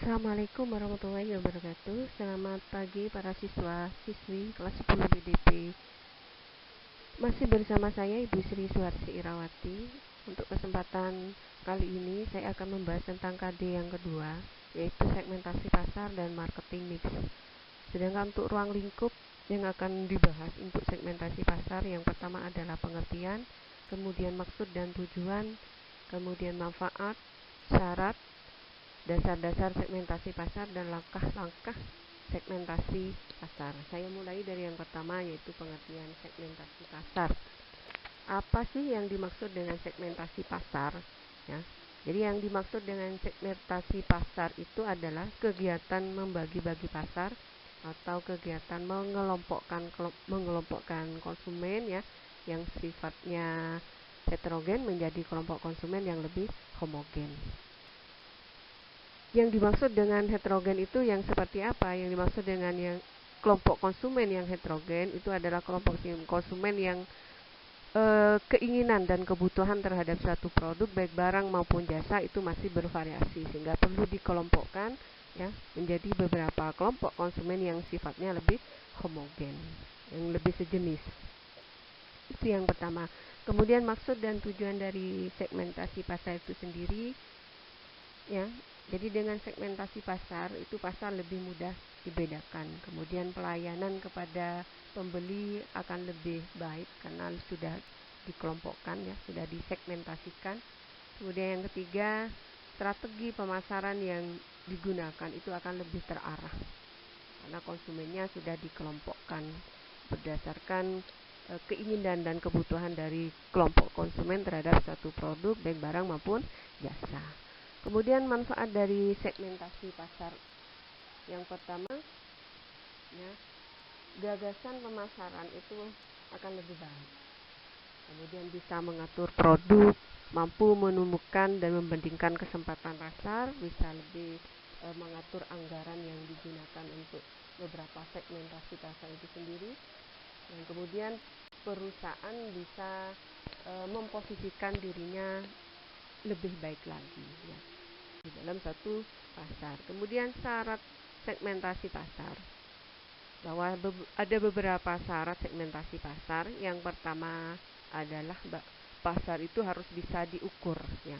Assalamualaikum warahmatullahi wabarakatuh. Selamat pagi para siswa-siswi kelas 10 BDP. Masih bersama saya Ibu Sri Suharsi Irawati. Untuk kesempatan kali ini saya akan membahas tentang KD yang kedua, yaitu segmentasi pasar dan marketing mix. Sedangkan untuk ruang lingkup yang akan dibahas untuk segmentasi pasar, yang pertama adalah pengertian, kemudian maksud dan tujuan, kemudian manfaat, syarat, dasar-dasar segmentasi pasar, dan langkah-langkah segmentasi pasar. Saya mulai dari yang pertama, yaitu pengertian segmentasi pasar. Apa sih yang dimaksud dengan segmentasi pasar? Ya, jadi yang dimaksud dengan segmentasi pasar itu adalah kegiatan membagi-bagi pasar atau kegiatan mengelompokkan konsumen ya, yang sifatnya heterogen menjadi kelompok konsumen yang lebih homogen. Yang dimaksud dengan heterogen itu yang seperti apa? Yang dimaksud dengan yang kelompok konsumen yang heterogen itu adalah kelompok konsumen yang keinginan dan kebutuhan terhadap satu produk baik barang maupun jasa itu masih bervariasi, sehingga perlu dikelompokkan ya menjadi beberapa kelompok konsumen yang sifatnya lebih homogen, yang lebih sejenis. Itu yang pertama. Kemudian maksud dan tujuan dari segmentasi pasar itu sendiri ya. Jadi dengan segmentasi pasar itu pasar lebih mudah dibedakan. Kemudian pelayanan kepada pembeli akan lebih baik karena sudah dikelompokkan ya, sudah disegmentasikan. Kemudian yang ketiga, strategi pemasaran yang digunakan itu akan lebih terarah karena konsumennya sudah dikelompokkan berdasarkan keinginan dan kebutuhan dari kelompok konsumen terhadap satu produk baik barang maupun jasa. Kemudian manfaat dari segmentasi pasar. Yang pertama, ya, gagasan pemasaran itu akan lebih baik. Kemudian bisa mengatur produk, mampu menemukan dan membandingkan kesempatan pasar, bisa lebih mengatur anggaran yang digunakan untuk beberapa segmentasi pasar itu sendiri. Dan kemudian perusahaan bisa memposisikan dirinya lebih baik lagi ya, di dalam satu pasar. Kemudian syarat segmentasi pasar, bahwa ada beberapa syarat segmentasi pasar. Yang pertama adalah pasar itu harus bisa diukur ya,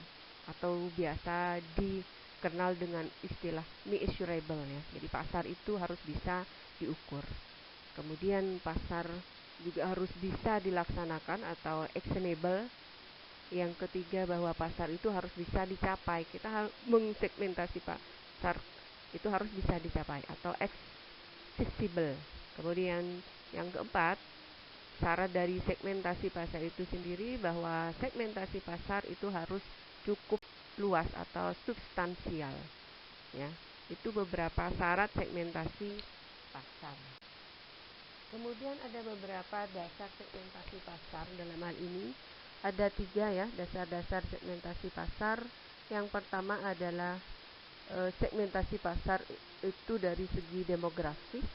atau biasa dikenal dengan istilah measurable ya. Jadi pasar itu harus bisa diukur. Kemudian pasar juga harus bisa dilaksanakan atau actionable. Yang ketiga, bahwa pasar itu harus bisa dicapai. Kita mengsegmentasi pasar itu harus bisa dicapai atau accessible. Kemudian yang keempat, syarat dari segmentasi pasar itu sendiri, bahwa segmentasi pasar itu harus cukup luas atau substansial. Ya, itu beberapa syarat segmentasi pasar. Kemudian ada beberapa dasar segmentasi pasar. Dalam hal ini ada 3 ya, dasar-dasar segmentasi pasar. Yang pertama adalah segmentasi pasar itu dari segi demografis,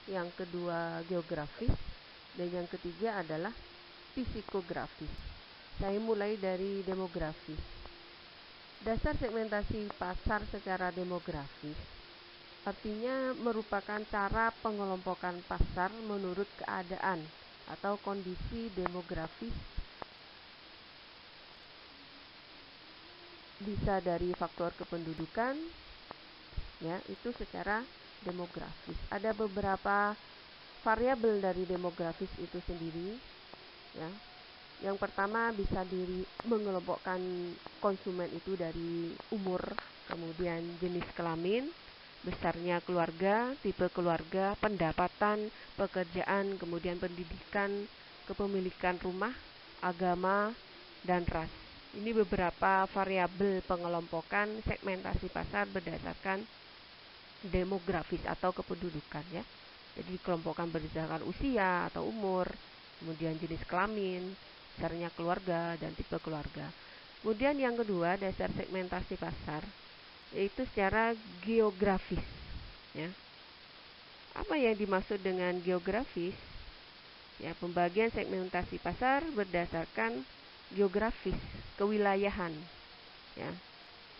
yang kedua geografis, dan yang ketiga adalah psikografis. Saya mulai dari demografis. Dasar segmentasi pasar secara demografis artinya merupakan cara pengelompokan pasar menurut keadaan atau kondisi demografis, bisa dari faktor kependudukan ya, itu secara demografis. Ada beberapa variabel dari demografis itu sendiri ya. Yang pertama bisa mengelompokkan konsumen itu dari umur, kemudian jenis kelamin, besarnya keluarga, tipe keluarga, pendapatan, pekerjaan, kemudian pendidikan, kepemilikan rumah, agama, dan ras. Ini beberapa variabel pengelompokan segmentasi pasar berdasarkan demografis atau kependudukan ya. Jadi dikelompokkan berdasarkan usia atau umur, kemudian jenis kelamin, besarnya keluarga, dan tipe keluarga. Kemudian yang kedua, dasar segmentasi pasar yaitu secara geografis ya. Apa yang dimaksud dengan geografis? Ya, pembagian segmentasi pasar berdasarkan geografis, kewilayahan ya.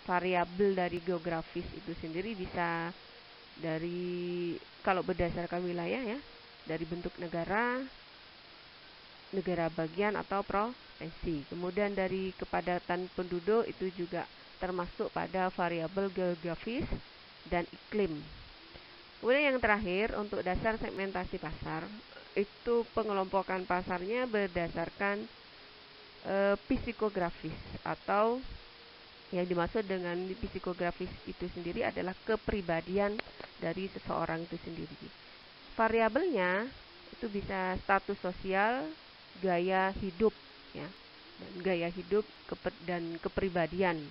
variabel dari geografis itu sendiri bisa dari, kalau berdasarkan wilayah ya, dari bentuk negara, negara bagian atau provinsi. Kemudian dari kepadatan penduduk itu juga termasuk pada variabel geografis dan iklim. Kemudian yang terakhir, untuk dasar segmentasi pasar, itu pengelompokan pasarnya berdasarkan psikografis, atau yang dimaksud dengan psikografis itu sendiri adalah kepribadian dari seseorang itu sendiri. Variabelnya itu bisa status sosial, gaya hidup ya, dan gaya hidup dan kepribadian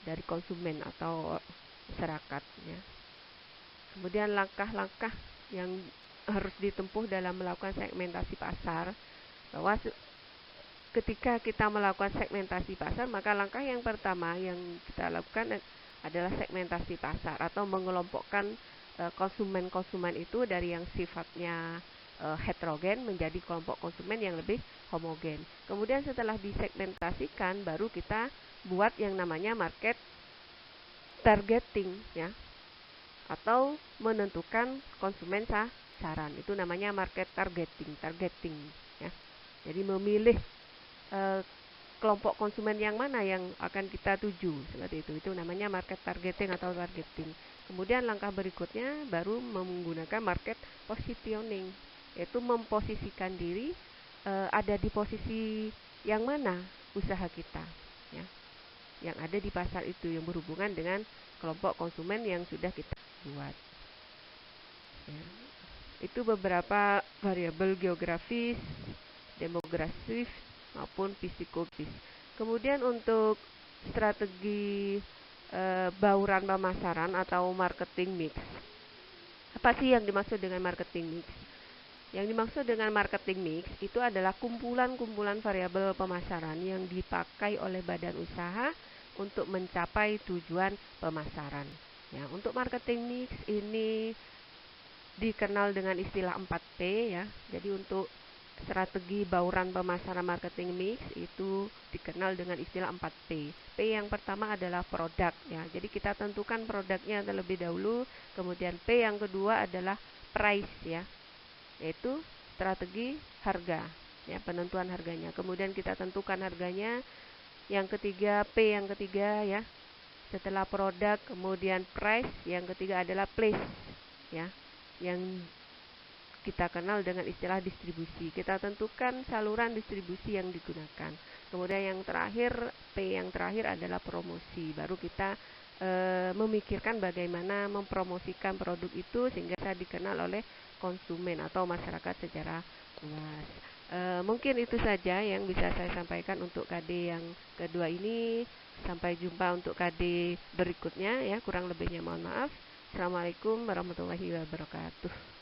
dari konsumen atau masyarakat ya. Kemudian langkah-langkah yang harus ditempuh dalam melakukan segmentasi pasar, bahwa ketika kita melakukan segmentasi pasar, maka langkah yang pertama yang kita lakukan adalah segmentasi pasar, atau mengelompokkan konsumen-konsumen itu dari yang sifatnya heterogen menjadi kelompok konsumen yang lebih homogen. Kemudian setelah disegmentasikan, baru kita buat yang namanya market targeting ya, atau menentukan konsumen sasaran. Itu namanya market targeting ya. Jadi memilih kelompok konsumen yang mana yang akan kita tuju, seperti itu namanya market targeting atau targeting. Kemudian langkah berikutnya baru menggunakan market positioning, yaitu memposisikan diri ada di posisi yang mana usaha kita ya, yang ada di pasar itu, yang berhubungan dengan kelompok konsumen yang sudah kita buat ya. Itu beberapa variabel geografis, demografis maupun psikografis. Kemudian untuk strategi bauran pemasaran atau marketing mix, apa sih yang dimaksud dengan marketing mix? Yang dimaksud dengan marketing mix itu adalah kumpulan-kumpulan variabel pemasaran yang dipakai oleh badan usaha untuk mencapai tujuan pemasaran. Ya, untuk marketing mix ini dikenal dengan istilah 4P ya. Jadi untuk strategi bauran pemasaran marketing mix itu dikenal dengan istilah 4P. P yang pertama adalah produk ya. Jadi kita tentukan produknya terlebih dahulu. Kemudian P yang kedua adalah price ya, yaitu strategi harga ya, penentuan harganya. Kemudian kita tentukan harganya. Yang ketiga, P yang ketiga ya, setelah produk kemudian price, yang ketiga adalah place ya, yang kita kenal dengan istilah distribusi. Kita tentukan saluran distribusi yang digunakan. Kemudian yang terakhir, P yang terakhir adalah promosi. Baru kita memikirkan bagaimana mempromosikan produk itu sehingga bisa dikenal oleh konsumen atau masyarakat secara luas. Mungkin itu saja yang bisa saya sampaikan untuk KD yang kedua ini. Sampai jumpa untuk KD berikutnya ya. Kurang lebihnya mohon maaf. Assalamualaikum warahmatullahi wabarakatuh.